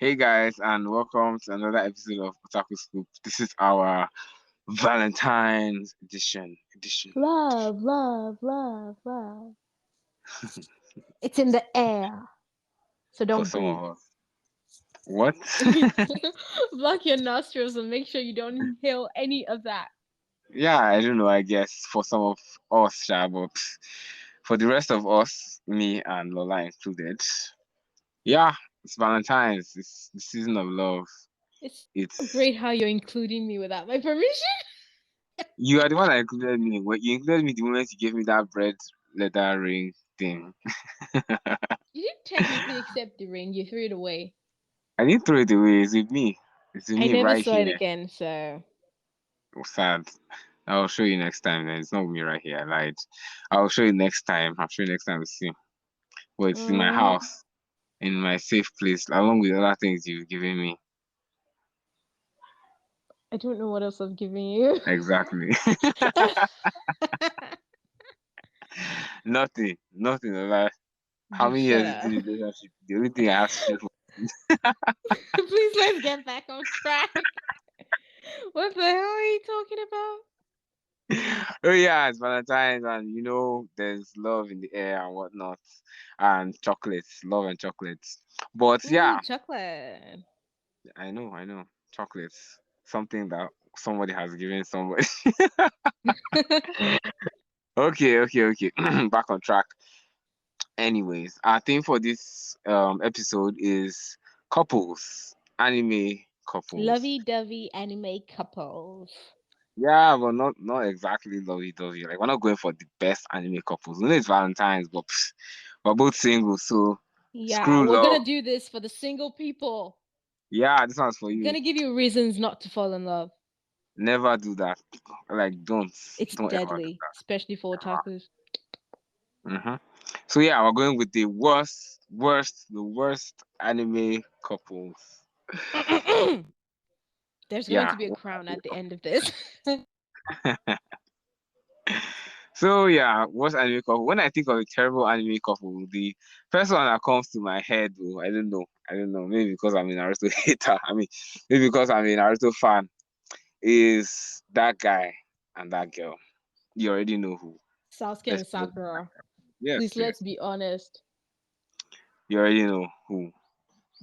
Hey guys, and welcome to another episode of Otaku Scoop. This is our Valentine's edition Love, love, love, love. It's in the air, so for don't some breathe. of us. What? Block your nostrils and make sure you don't inhale any of that. Yeah, I don't know. I guess for some of us, but for the rest of us, me and Lola included, yeah, it's Valentine's. It's the season of love. It's so It's great how you're including me without my permission. You are the one that included me. When you included me the moment you gave me that bread leather ring thing. You didn't technically accept the ring, you threw it away. I didn't throw it away. It's with me. It's with I me never right saw it here. again, so. Sad. I'll show you next time. Then it's not with me right here. I lied. I'll show you next time. I'll show you next time we see. Well, it's in my Mm, house, in my safe place, along with other things you've given me. I don't know what else I've given you. Exactly. Nothing. Nothing. Like, how You many shut years into up. the relationship? The only thing I have to say for Please let's get back on track. What the hell are you talking about? oh yeah, it's Valentine's, and there's love in the air and whatnot, and chocolates, love and chocolates. But Ooh, yeah, chocolate. I know, chocolates, something that somebody has given somebody. Okay. Back on track. Anyways, our theme for this episode is couples, anime couples. Lovey-dovey anime couples. Yeah, but not exactly lovey-dovey. Like we're not going for the best anime couples. We know it's Valentine's, but we're both single, so Yeah, screw we're love. gonna do this for the single people. Yeah, this one's for I'm you. gonna give you reasons not to fall in love. Never do that. Like It's don't ever do deadly, especially for that. otakus. Ever. So yeah, we're going with the worst anime couples. There's going Yeah. to be a crown at the end of this. So yeah, worst anime couple. When I think of a terrible anime couple, the first one that comes to my head, though, I don't know. Maybe because I'm a Naruto hater. Maybe because I'm a Naruto fan, is that guy and that girl. You already know who. Sasuke Let's and Sakura. Yes, Please yes. let's be honest. You already know who.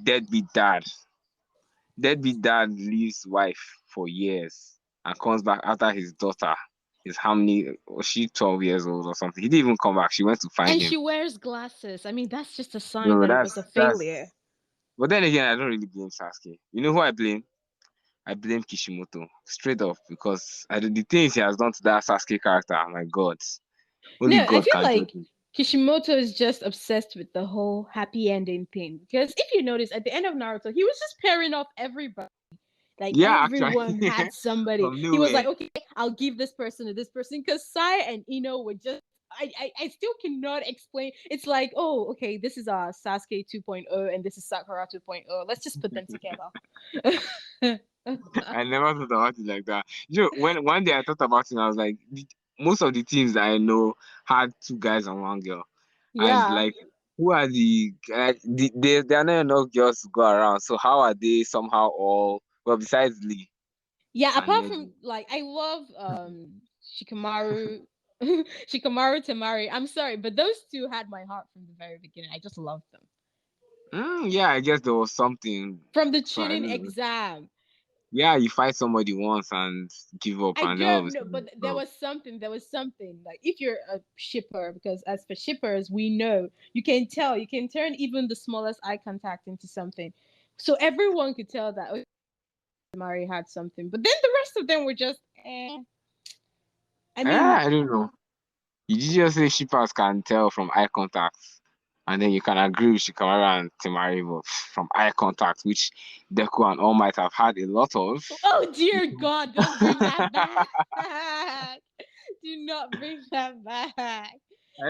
Deadbeat dad. Deadbeat dad leaves wife for years and comes back after his daughter is how many was she 12 years old or something. He didn't even come back. She went to find And him. she wears glasses. I mean, that's just a sign No, that it was a failure. that's but then again I don't really blame Sasuke. You know who I blame? I blame Kishimoto. Straight up because the things he has done to that Sasuke character, my God. No, Only I God feel can judge like him. Kishimoto is just obsessed with the whole happy ending thing. Because if you notice, at the end of Naruto, he was just pairing off everybody. Like Yeah, actually everyone had somebody. from He was like, nowhere. okay, I'll give this person to this person. Because Sai and Ino were just. I still cannot explain. It's like, oh, okay, this is Sasuke 2.0 and this is Sakura 2.0. Let's just put them together. I never thought about it like that. When one day I thought about it, I was like, most of the teams that I know had two guys and one girl, and Yeah. like, who are there are not enough girls to go around. So how are they somehow all well besides Lee Yeah, and apart from Neji? like I love Shikamaru Shikamaru Tamari. I'm sorry, but those two had my heart from the very beginning. I just loved them. Yeah, I guess there was something. From the So I tuning don't know. exam. Yeah, you fight somebody once and give up, I and then all of don't a know, sudden, but there oh. was something. There was something. Like if you're a shipper, because as for shippers, we know you can tell. You can turn even the smallest eye contact into something. So everyone could tell that okay, Mari had something. But then the rest of them were just I mean, I don't know. You just say shippers can tell from eye contact, and then you can agree with Shikamaru and Temari, but from eye contact, which Deku and All Might have had a lot of. oh dear God, don't bring that back. Do not bring that back. I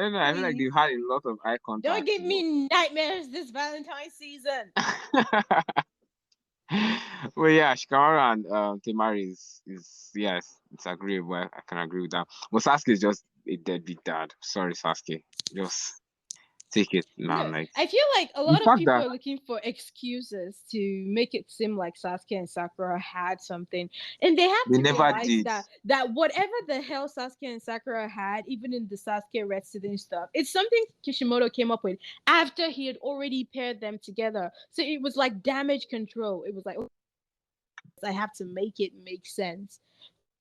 don't know. I feel like Please. they've had a lot of eye Don't contact, give but me nightmares this Valentine season. well, yeah, Shikamaru and Temari is yes, it's agreeable. I can agree with that. But Sasuke is just a deadbeat dad. Sorry, Sasuke. Just take it, man. No, Like I feel like a the lot of fact people that are looking for excuses to make it seem like Sasuke and Sakura had something, and they have they to never realize did. that whatever the hell Sasuke and Sakura had, even in the Sasuke Red Student stuff, it's something Kishimoto came up with after he had already paired them together. So it was like damage control. It was like, "Oh, I have to make it make sense."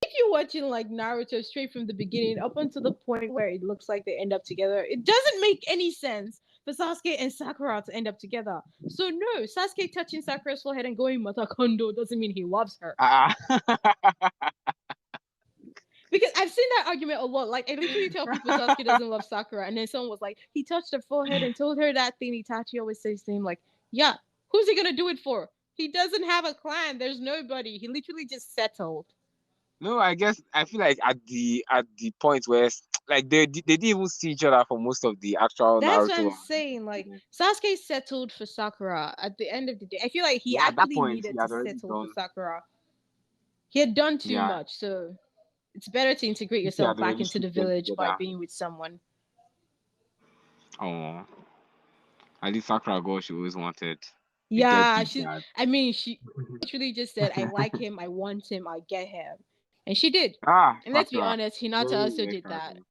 If you're watching like Naruto straight from the beginning up until the point where it looks like they end up together, it doesn't make any sense for Sasuke and Sakura to end up together. So no, Sasuke touching Sakura's forehead and going Matakondo doesn't mean he loves her. Ah, Because I've seen that argument a lot. Like I literally tell people Sasuke doesn't love Sakura, and then someone was like, he touched her forehead and told her that thing Itachi always says to him, like, yeah, who's he gonna do it for? He doesn't have a clan. There's nobody. He literally just settled. no, I guess I feel like at the point where like they didn't even see each other for most of the actual That's what I'm Naruto. saying. Like Sasuke settled for Sakura at the end of the day. I feel like he Yeah, at that actually point he needed to had already settle for done. Sakura. He had done too Yeah, much, so it's better to integrate he yourself had back already into the shipped them village by together. being with someone. Oh, at least Sakura got what she always wanted. A Yeah, deadbeat she. dad. I mean, she literally just said, "I like him. I want him. I get him," and she did. Ah, And let's be Sakura. honest, Hinata Very also rare did that. character.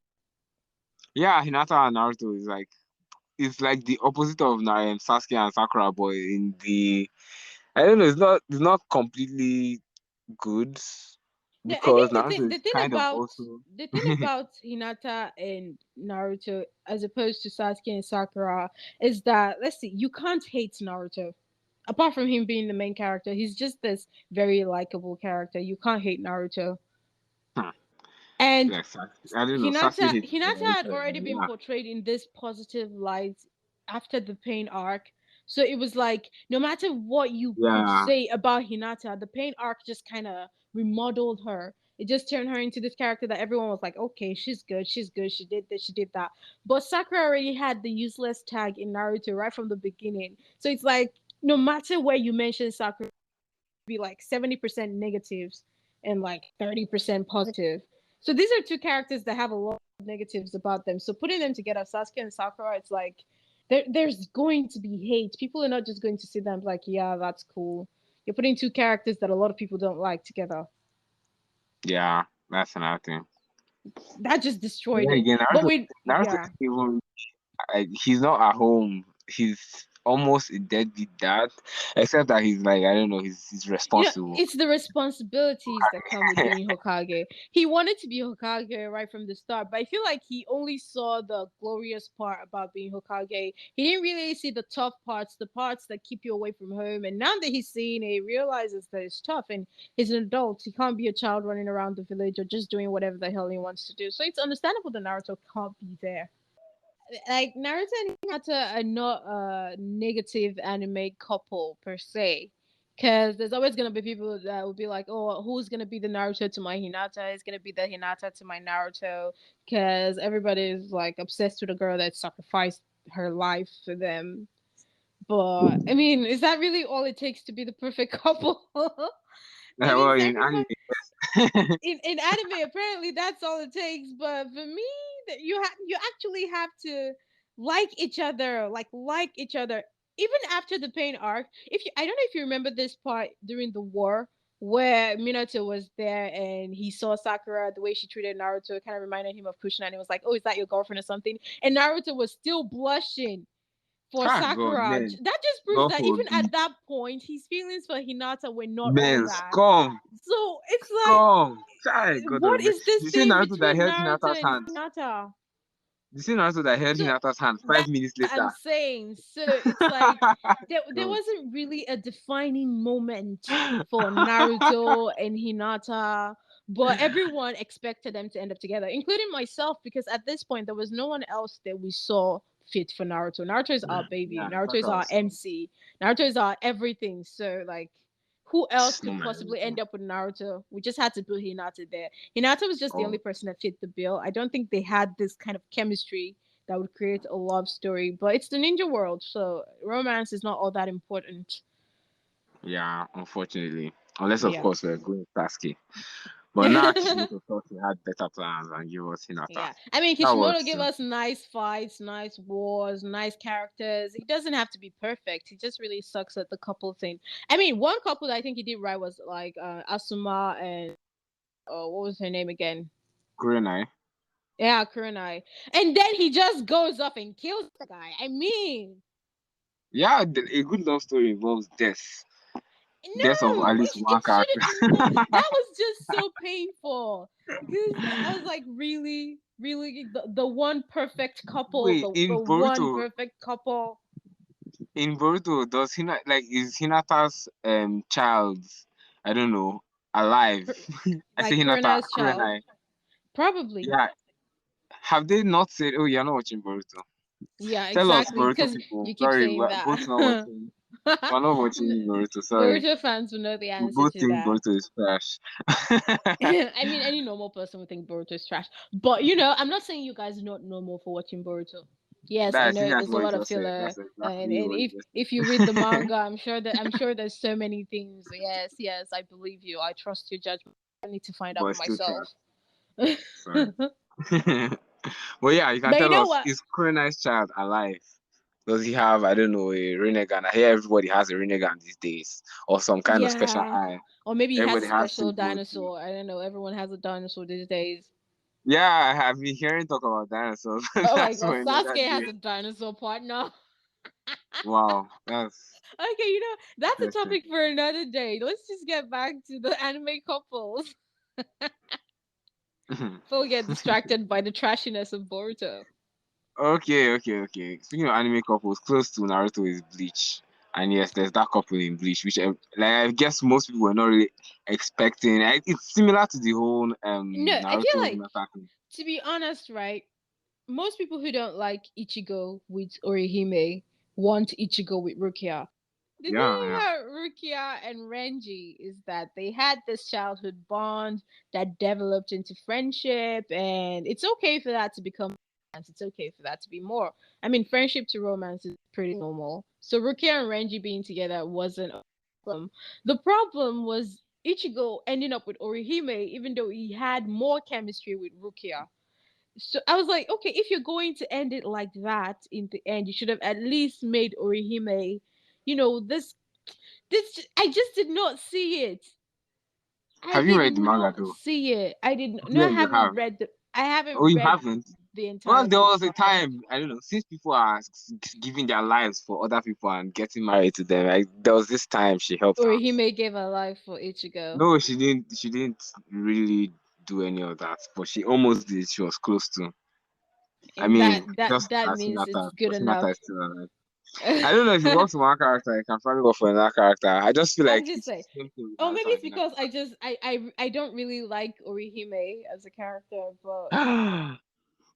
Yeah, Hinata and Naruto is like it's like the opposite of Sasuke and Sakura, but in the I don't know, it's not completely good Yeah, I because think Naruto is kind of also the thing about Hinata and Naruto as opposed to Sasuke and Sakura is that let's see, you can't hate Naruto. Apart from him being the main character, he's just this very likable character. You can't hate Naruto. Hmm, And like I don't know, Sasuke hates Hinata had Naruto. already been Yeah, portrayed in this positive light after the pain arc. So it was like no matter what you could yeah, say about Hinata, the pain arc just kind of remodeled her. It just turned her into this character that everyone was like, okay, she's good, she did this, she did that. But Sakura already had the useless tag in Naruto right from the beginning. So it's like no matter where you mention Sakura, be like 70% negatives and like 30% positive. So these are two characters that have a lot of negatives about them. So putting them together, Sasuke and Sakura, it's like there's going to be hate. People are not just going to see them like, yeah, that's cool. You're putting two characters that a lot of people don't like together. yeah. That's another thing. That just But destroyed then it. again, But Naruto, with Naruto yeah, is even he's not at home. He's almost a deadbeat dad, except that he's like I don't know, he's responsible. it's the responsibilities that come with being Hokage. He wanted to be Hokage right from the start, but I feel like he only saw the glorious part about being Hokage. He didn't really see the tough parts, the parts that keep you away from home. And now that he's seeing it, he realizes that it's tough and he's an adult. He can't be a child running around the village or just doing whatever the hell he wants to do. So it's understandable that Naruto can't be there. Like Naruto and Hinata are not a negative anime couple per se. Because there's always gonna be people that will be like, "Oh, who's gonna be the Naruto to my Hinata? Is gonna be the Hinata to my Naruto?" Because everybody is like obsessed with a girl that sacrificed her life for them. But I mean, is that really all it takes to be the perfect couple? I mean, Well, in sacrifice anime, in anime apparently that's all it takes, but for me that you actually have to like each other, like each other even after the pain arc. If you, I don't know if you remember this part during the war where Minato was there and he saw Sakura, the way she treated Naruto, it kind of reminded him of Kushina, and he was like, oh, is that your girlfriend or something? And Naruto was still blushing for ah God, Sakura. man, That just proves God that even forbid, at that point his feelings for Hinata were not all man, that. come, So it's like, come, child, God what of mercy. is this You see thing Naruto that between held Naruto Hinata's and hand. Hinata? You see Naruto that held So Hinata's hand five that's minutes what I'm later. saying. So it's like there God. wasn't really a defining moment for Naruto and Hinata, but everyone expected them to end up together, including myself, because at this point there was no one else that we saw fit for Naruto. Naruto is our baby. Yeah, Naruto is Sakura our was MC. Naruto is our everything. So like who else no could man. possibly end up with Naruto? We just had to put Hinata there. Hinata was just the only Oh, person that fit the bill. I don't think they had this kind of chemistry that would create a love story. But it's the ninja world, so romance is not all that important. yeah, unfortunately. Unless of Yeah. course we're going Sasuke. But now Kishimoto thought he had better plans and gave us Hinata. Yeah, I mean, That Kishimoto was gave us nice fights, nice wars, nice characters. He doesn't have to be perfect. He just really sucks at the couple thing. I mean, one couple that I think he did right was like Asuma and what was her name again? Kurenai. Yeah, Kurenai. And then he just goes off and kills the guy. I mean, Yeah, a good love story involves death. Death of at no, least one it character. shouldn't. No, that was just so painful because I was like, really, really, the one perfect couple, Wait, the one perfect couple. In Boruto, does Hina like is Hinata's child, I don't know, alive? I say Like Hinata, Kurenai's child, Kurenai. probably. Yeah. Have they not said, oh, you're not watching Boruto? Yeah, Tell us, exactly. Boruto Because people. you keep Sorry, saying we're that. both not watching. We're not watching Boruto, sorry. Boruto fans will know the We answer both to think that. Boruto is trash. I mean, any normal person would think Boruto is trash. But you know, I'm not saying you guys are not normal for watching Boruto. Yes, I That, I think know that's there's a what you lot of just said. filler, That's and exactly and what you if you just read the said. manga, I'm sure there's so many things. Yes, yes, I believe you. I trust your judgment. I need to find But out for it's still trash. myself. Sorry. Well, yeah, you can But you tell know us, what? is Kurenai's child alive? Does he have, I don't know, a Rinnegan? I hear everybody has a Rinnegan these days, or some kind of special Yeah. eye. Or maybe he has a Everybody has special two Boruto. dinosaur. I don't know. Everyone has a dinosaur these days. Yeah, I have been hearing talk about dinosaurs. Oh my That's god, for another Sasuke has day. a dinosaur partner. Wow, that's Okay, you know, that's a interesting. topic for another day. Let's just get back to the anime couples before we get distracted by the trashiness of Boruto. Okay. Speaking of anime couples, close to Naruto is Bleach. And yes, there's that couple in Bleach, which like I guess most people were not really expecting. It's similar to the whole No, I feel Naruto like, Hinata thing. to be honest, right? Most people who don't like Ichigo with Orihime want Ichigo with Rukia. The Yeah, thing yeah. about Rukia and Renji is that they had this childhood bond that developed into friendship, and it's okay for that to become romance. It's okay for that to be more. I mean, friendship to romance is pretty normal. So Rukia and Renji being together wasn't a problem. The problem was Ichigo ending up with Orihime, even though he had more chemistry with Rukia. So I was like, okay, if you're going to end it like that in the end, you should have at least made Orihime, this I just did not see it. I Have you did read the manga not though? see it. I didn't. No, Yeah, you have. I Oh, haven't you read haven't? the Well, entire there book. was a time, I don't know, since people are giving their lives for other people and getting married to them, like, there was this time she helped out. Orihime gave her life for Ichigo. No, she didn't. She didn't really do any of that, but she almost did. She was close to. I And mean, that just that as means Hinata, it's good because Hinata enough. is still alive. I don't know if it works for one character, it can probably work for another character. I just feel I'm like just it's saying. the same thing with Oh, maybe Naruto it's because and I don't really like Orihime as a character, but Hinata.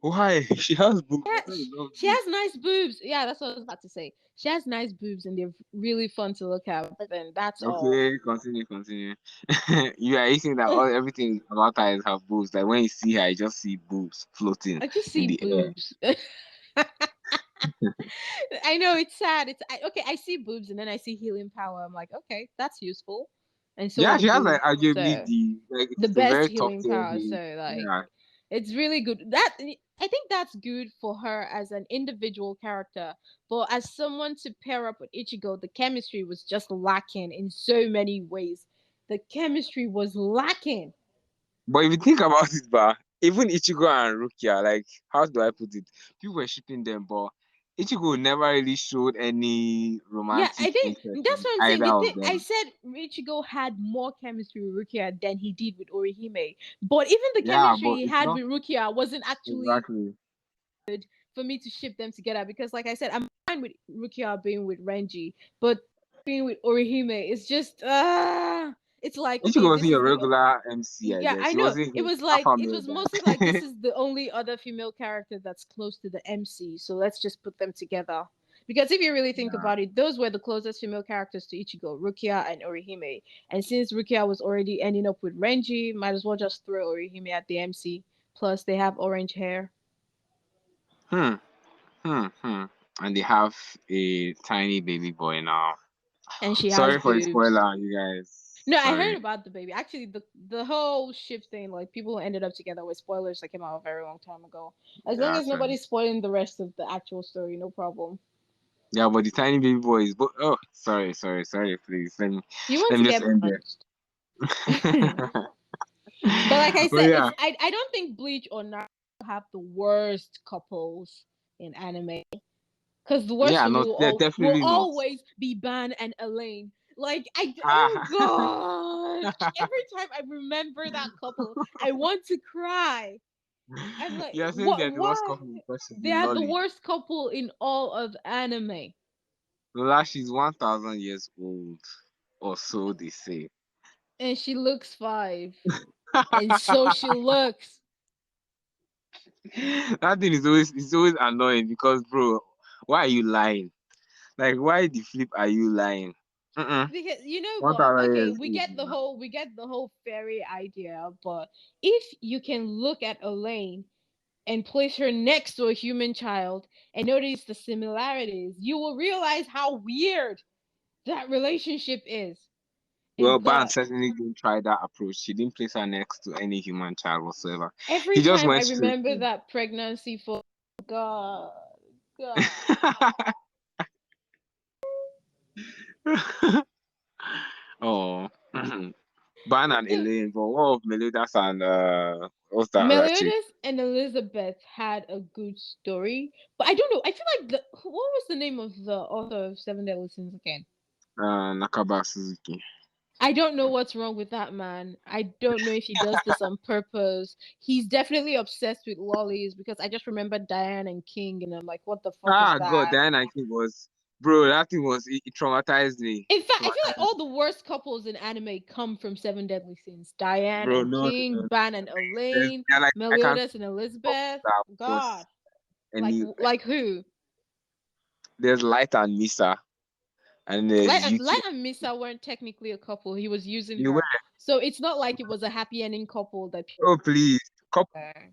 Why? She has boobs. I yeah, thought you loved she boobs. has nice boobs. Yeah, that's what I was about to say. She has nice boobs and they're really fun to look at. But then that's all. Okay, continue. You are eating that everything about her is her boobs. Like when you see her, you just see boobs floating I just in see the air. boobs. I know it's sad. Okay. I see boobs and then I see healing power. I'm like, okay, that's useful. And so are Yeah, the she has like boobs. arguably So it's the a best very top healing tier power. healing. So like, Yeah. it's really good. That I think that's good for her as an individual character. But as someone to pair up with Ichigo, the chemistry was just lacking in so many ways. The chemistry was lacking. But if you think about it, even Ichigo and Rukia, like, how do I put it? People were shipping them, but Ichigo never really showed any Yeah, I romantic think interest that's in what I'm saying. either The of thing I them. said, Ichigo had more chemistry with Rukia than he did with Orihime. But even the Yeah, chemistry but he it's had not with Rukia wasn't actually exactly. for me to ship them together because, like I said, I'm fine with Rukia being with Renji, but being with Orihime is just it's like okay, Ichigo this wasn't your is the regular MC, I yeah, guess. I He know. wasn't It his was like alpha it was male mostly like this guy. is the only other female character that's close to the MC, so let's just put them together. Because if you really think Yeah. about it, those were the closest female characters to Ichigo, Rukia and Orihime. And since Rukia was already ending up with Renji, might as well just throw Orihime at the MC. Plus, they have orange hair, Hmm. Hmm. And they have a tiny baby boy now. and she has Sorry for the boobs. spoiler, you guys. No, I heard Sorry. about the baby. Actually, the whole ship thing, like people who ended up together with spoilers that came out a very long time ago. As long Yeah, as sorry. nobody's spoiling the rest of the actual story, no problem. Yeah, but the tiny baby boy is. Oh, sorry. Please You want let to me just get end punched. there. But like I But said, yeah, I don't think Bleach or Naruto have the worst couples in anime. Because the worst yeah, for me not they're will definitely not. always be Ban and Elaine. Like oh Ah, gosh, every time I remember that couple, I want to cry. I'm like, you're saying what? they're the worst Why? couple because she's They a are the lolly. worst couple in all of anime, Lola, she's 1,000 years old, or so they say. and she looks 5, and so she looks. That thing is always annoying because, bro, why are you lying? Like, why the flip are you lying? Because you know One what? thousand Okay, years old. Now. we get the whole fairy idea, but if you can look at Elaine and place her next to a human child and notice the similarities, you will realize how weird that relationship is. Well, And Ban God, certainly didn't try that approach. He didn't place her next to any human child whatsoever. every He just time I went straight remember to. that pregnancy for God, God. Oh, Ban and The Elaine, but what of Meliodas and what's that other chick? Meliodas and Elizabeth had a good story, but I don't know. I feel like what was the name of the author of Seven Deadly Sins again? Nakaba Suzuki. I don't know what's wrong with that man. I don't know if he does this on purpose. He's definitely obsessed with lollies because I just remember Diane and King, and I'm like, what the fuck is Ah, God, that? Diana King was, bro, that thing was, it traumatized me. In fact, I feel like Traumatized me. all the worst couples in anime come from Seven Deadly Sins: Diane Bro, and no, no, King, no. Ban and There's, Elaine, they're like, I can't Meliodas and talk Elizabeth. that God, was any, like who? there's Light and Misa, and there's Yuki. Light and Misa weren't technically a couple. He was using You were, her, so it's not like it was a happy ending couple that. oh, please. Couple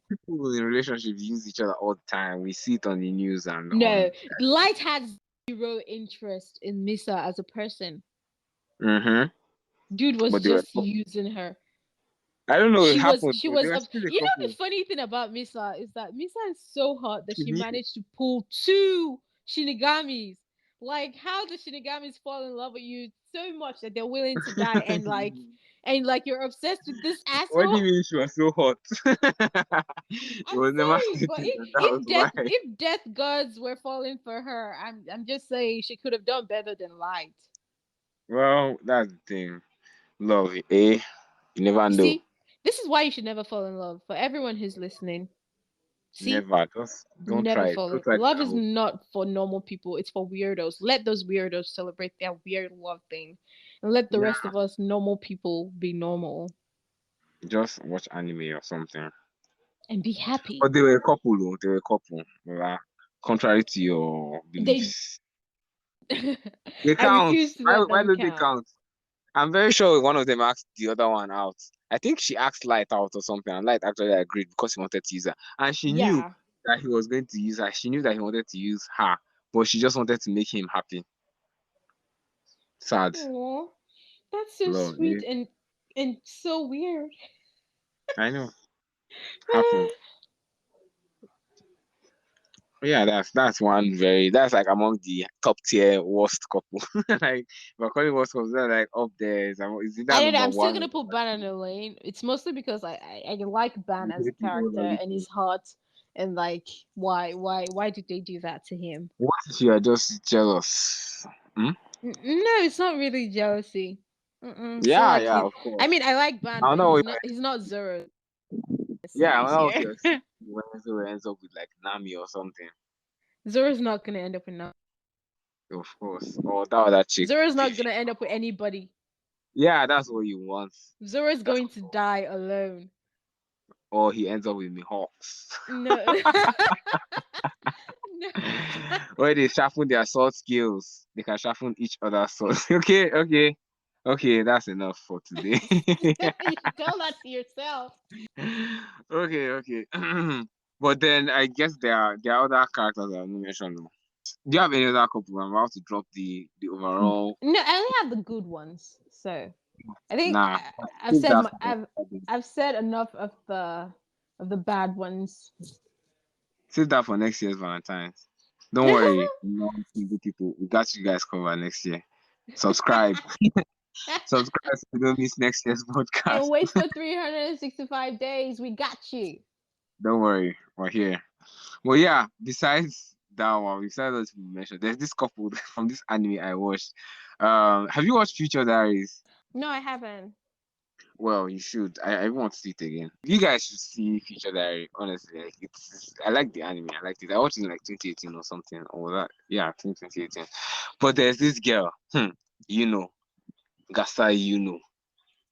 People people in relationships use each other all the time. We see it on the news and No, on. Light had zero interest in Misa as a person. Mm-hmm. Dude was But they were, just using her. I don't know, it happened, She but they was were up. still a You know the couple. funny thing about Misa is that Misa is so hot that She she knew. managed to pull 2 Shinigamis. Like how the Shinigamis fall in love with you so much that they're willing to die, and like you're obsessed with this What do asshole. you mean she was so hot? It I'm was never sorry, but stated that that was why. if death gods were falling for her, I'm just saying she could have done better than Light. Well, that's the thing. Love, eh? You never You know. see, this is why you should never fall in love. For everyone who's listening, see, Never. Just don't never try it. fall Don't in. try it Love at is home. not for normal people. It's for weirdos. Let those weirdos celebrate their weird love thing, and let the rest Yeah, of us normal people be normal just watch anime or something. and be happy. But they were a couple, though. They were a couple. Contrary to your They, beliefs. They I count. refuse to Why, let why them don't they count. count? I'm very sure one of them asked the other one out. I think she asked Light out or something, and Light actually agreed because he wanted to use her. And she knew Yeah. that he was going to use her. She knew that he wanted to use her, but she just wanted to make him happy. Sad. Aw, that's so Love. sweet and so weird. I know. Happens. But yeah, that's one very that's like among the top tier worst couple. Like if I call it worst couple, they're like up there. Is I that don't know. number I'm still one or gonna put number Ban on the lane. It's mostly because I like Ban two? as a People character are and little. he's hot, and like why did they do that to him? What if you are just jealous? Hmm? No, it's not really jealousy. It's not Yeah, like yeah, he. of I course. mean, I like Ban, I but know what he's not Zoro yeah, I series know what here. you're saying. When Zoro ends up with like Nami or something. Zoro's not gonna end up with no. Of course. Or that other chick, Zoro's not Vivi. gonna end up with anybody. Yeah, that's what you want. Zoro's That's going to die alone. or he ends up with me Hawks. No, no. Where they sharpen their sword skills. They can sharpen each other's swords. Okay, that's enough for today. You should tell that to yourself. Okay. But then I guess there are other characters I've not mentioned. Do you have any other couple? I'm about to drop the overall. No, I only have the good ones. So I think Nah, I've save said that my, for next time. I've said enough of the bad ones. Save that for next year's Valentine's. Don't worry, non-single people. We got you guys covered next year. Subscribe. Subscribe so you don't miss next year's And podcast. wait for 365 days. We got you. Don't worry, we're here. Well, yeah, besides that one, besides what we mentioned, there's this couple from this anime I watched. Have you watched Future Diaries? No, I haven't. Well, you should. I want to see it again. You guys should see Future Diary. Honestly, like I like the anime. I liked it. I watched it in like 2018 or something, or that. Yeah, I think 2018. But there's this girl. You know, Gasa. You know.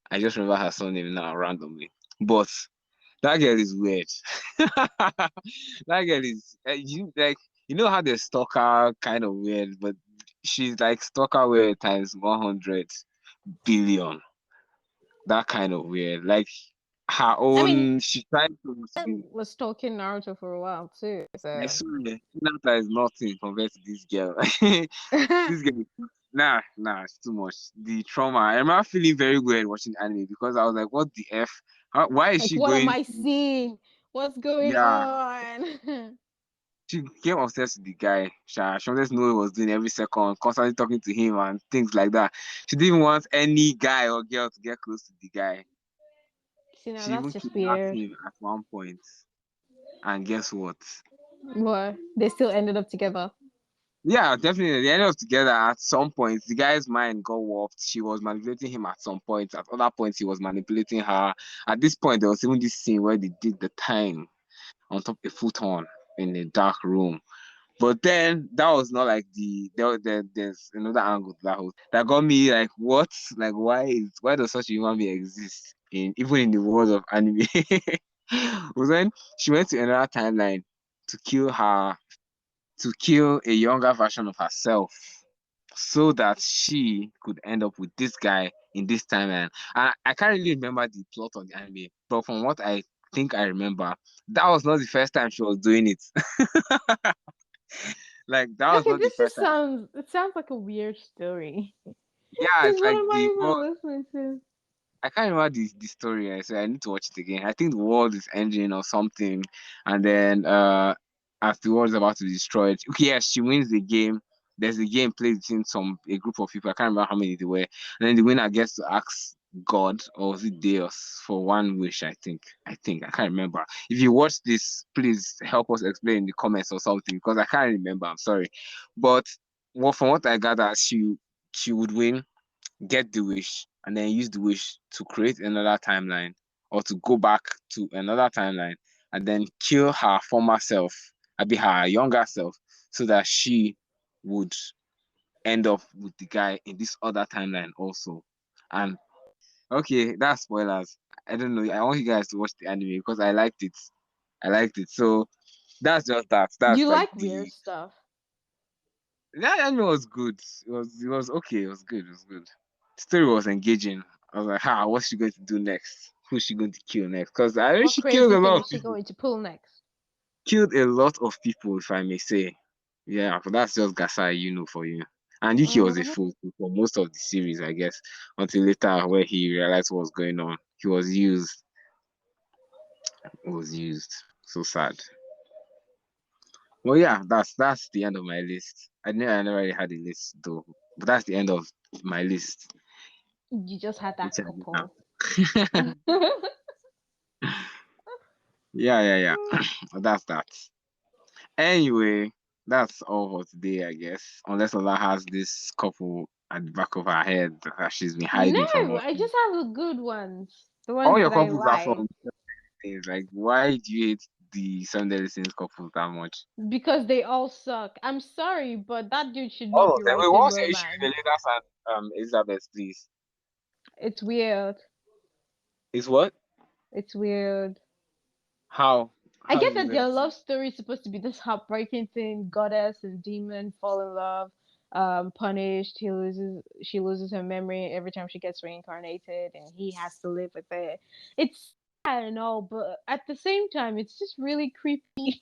I just remember her surname now randomly. But that girl is weird. That girl is you know how the stalker kind of weird, but she's like stalker weird times 100 billion. That kind of weird. Like her I mean, own, she tried to I be. was stalking Naruto for a while too. I So swear, Hinata is nothing compared to this girl. This girl, nah, it's too much. The trauma. I remember feeling very weird watching anime because I was like, what the F? Why is like, she what am going? I seeing? What's going Yeah, on? she became obsessed with the guy. She wanted to know what he was doing every second, constantly talking to him and things like that. She didn't want any guy or girl to get close to the guy. See, now She that's even just kidnapped weird. him at one point. And guess what? What? They still ended up together. Yeah, definitely. They ended up together at some point. The guy's mind got warped. She was manipulating him at some point. At other points, he was manipulating her. At this point, there was even this scene where they did the time on top of a futon in a dark room. But then that was not like there's another angle to that whole that got me like what like why does such a human being exist in even in the world of anime? Was when she went to another timeline to kill her to kill a younger version of herself so that she could end up with this guy in this timeline. I can't really remember the plot of the anime, but from what I think I remember, that was not the first time she was doing it. Like that was Okay, not the this first just time. sounds like a weird story. Yeah, Because it's what like am I the world. even listening to? I can't remember the story. So I need to watch it again. I think the world is ending or something, and then as the world is about to be destroyed, okay, yes, she wins the game. There's a game played between a group of people. I can't remember how many they were, and then the winner gets to ask God or was it Deus for one wish. I think I can't remember. If you watch this, please help us explain in the comments or something because I can't remember. I'm sorry, but from what I gather, she would win, get the wish, and then use the wish to create another timeline or to go back to another timeline and then kill her former self, I be her younger self, so that she would end up with the guy in this other timeline also. And okay, that's spoilers. I don't know. I want you guys to watch the anime because I liked it. I liked it. So that's just that. That's You like like weird the stuff. that anime was good. It was okay. It was good. It was good. The story was engaging. I was like, what's she going to do next? Who's she going to kill next? Because I know What she killed crazy a thing lot is of she people. going to pull next? Killed a lot of people, if I may say. Yeah, but that's just Gasai, for you. And Yuki was a Hmm. fool for most of the series, I guess, until later where he realized what was going on. He was used. Was used. So sad. Well, yeah, that's the end of my list. I never really had a list though, but that's the end of my list. You just had that Which I do couple. now. Yeah, yeah, yeah. That's that. Anyway, that's all for today, I guess. Unless Ola has this couple at the back of her head that she's been hiding from No, us. I just have the good ones. The All ones your that I couples are like. from things. Like, why do you hate the Seven Deadly Sins couples that much? Because they all suck. I'm sorry, but that dude should not All be of them. Wait, writing what's your issue with romance. Elidas and Elizabeth, please? It's weird. Is what? It's weird. How? I How get is that it? their love story is supposed to be this heartbreaking thing. Goddess and demon fall in love. Punished. She loses her memory every time she gets reincarnated, and he has to live with it. It's sad and all, but at the same time, it's just really creepy.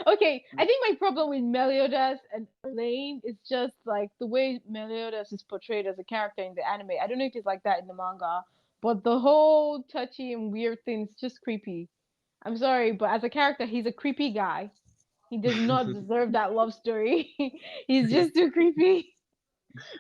Okay, I think my problem with Meliodas and Elaine is just like the way Meliodas is portrayed as a character in the anime. I don't know if it's like that in the manga, but the whole touchy and weird thing is just creepy. I'm sorry, but as a character, he's a creepy guy. He does not deserve that love story. He's just too creepy.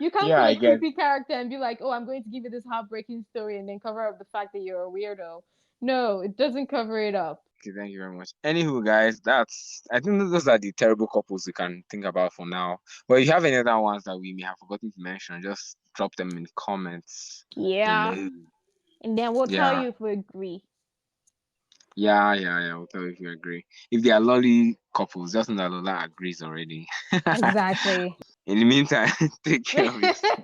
You can't Yeah, put I a get. creepy character and be like, "Oh, I'm going to give you this heartbreaking story," and then cover up the fact that you're a weirdo. No, it doesn't cover it up. Okay, thank you very much. Anywho, guys, that's I think those are the terrible couples we can think about for now. But if you have any other ones that we may have forgotten to mention, just drop them in the comments Yeah. below. And then we'll tell Yeah, you if we agree. yeah. We'll tell you if you agree. If they are lolly couples, just know that Lola agrees already. Exactly. In the meantime, take care of yourself.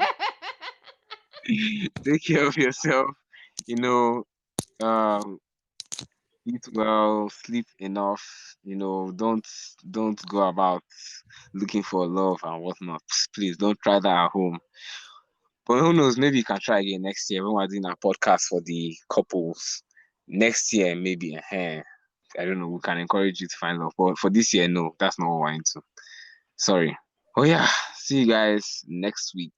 Take care of yourself. You know, um, eat well, sleep enough. Don't go about looking for love and whatnot. Please don't try that at home. But who knows? Maybe you can try again next year when we're doing our podcast for the couples. Next year, maybe. I don't know. We can encourage you to find love, but for this year, no, that's not what we're into. Sorry. Oh yeah. See you guys next week.